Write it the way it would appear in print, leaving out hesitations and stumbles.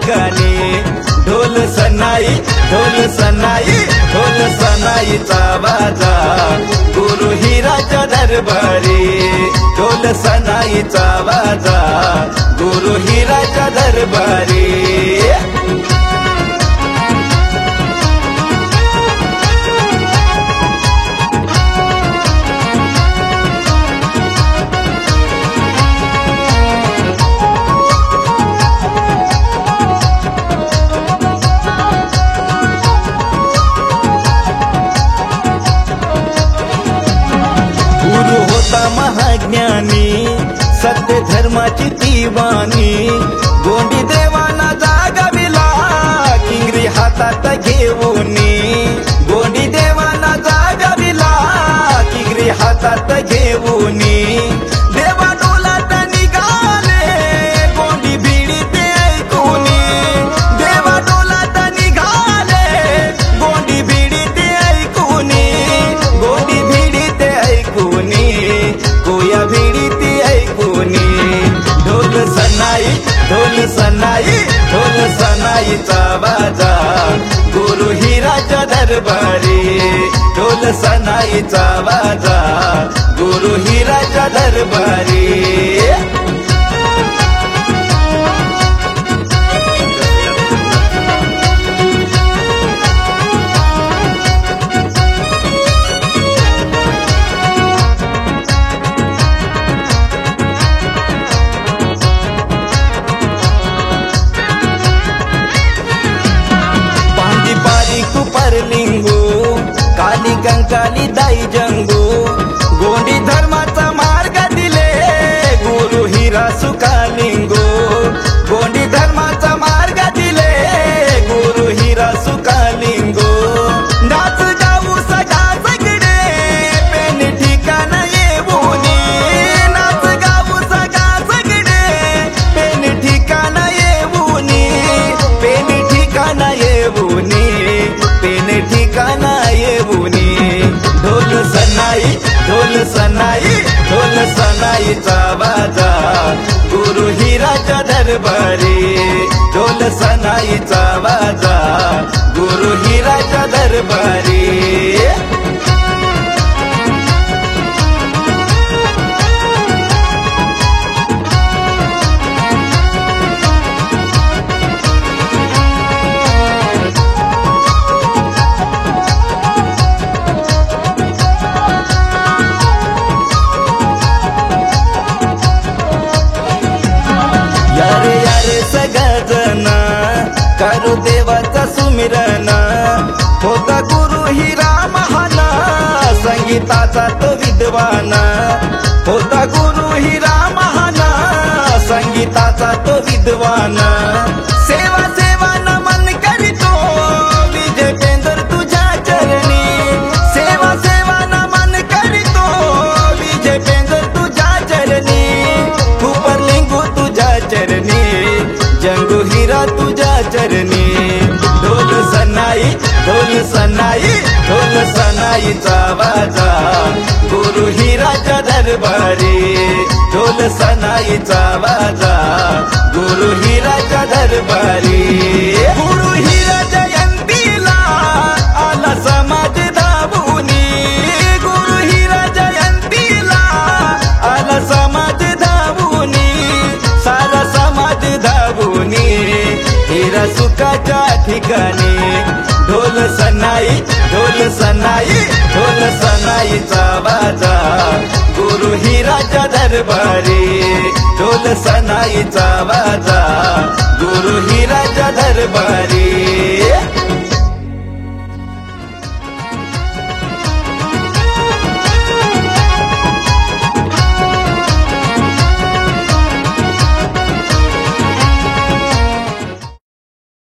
ठिकाणी ढोल सनाई सनाईचा वाजा गुरु हिराच्या दरबारी ढोल सनाईचा वाजा गुरु हिराच्या दरबारी महाज्ञानी सत्य धर्माची दिवाणी गोंडी देवाना जागविला किंगरी हातात घेऊनी गोंडी देवाना जागविला किंगरी हातात घेऊनी देवा डोलात निघाले गोंडी भिडी ते ऐकूनी देवा डोलात निघाले गोंडी भिडी ते ऐकूनी गोंडी भिडी ते ऐकूनी कोया भिडी ती ऐकूनी ढोल सनाईचा वाजा गुरु हिराच्या दरबारी ढोल सनाईचा वाजा गुरु हिराच्या दरबारी काली कंकाली दाई जंगू गोंडी धर्माचा मार्ग दिले गुरु हिरा सुकालिंगो गोंडी धर्माचा मार्ग दिले गुरु हिरा सुकालिंगो नाच गाऊ सगा सगळे पेन ठिकाण येऊनी नाच गाऊ सगा सगळे पेन ठिकाण येऊनी पेन ठिकाण येऊनी पेन ठिकाण ढोल सनाईचा वाजा गुरु हिराच्या दरबारी ढोल सनाईचा वाजा गुरु हिराच्या दरबारी करू देवाचा सुमिरन होता गुरु हिरा महान संगीताचा तो विद्वान होता गुरु हिरा महान संगीताचा तो विद्वान सेवा सेवा नमन करीतो विजयेंद्र तुझ्या चरणी सेवा सेवा नमन करीतो विजयेंद्र तुझ्या चरणी खूपरलिंगू तुझ्या चरणी जंगू हिरा तुझ्या चरणी ढोल सनाईचा वाजा गुरु हिराच्या दरबारी ढोल सनाईचा वाजा गुरु हिराच्या दरबारी गुरु हिरा जयंतीला आला समाज धावूनी गुरु हिरा जयंतीला आला समाज धावूनी सारा समाज धावूनी हिरा सुखाच्या ठिकाणी ढोल सनाईचा वाजा गुरु हिराच्या दरबारी ढोल सनाईचा वाजा गुरु हिराच्या दरबारी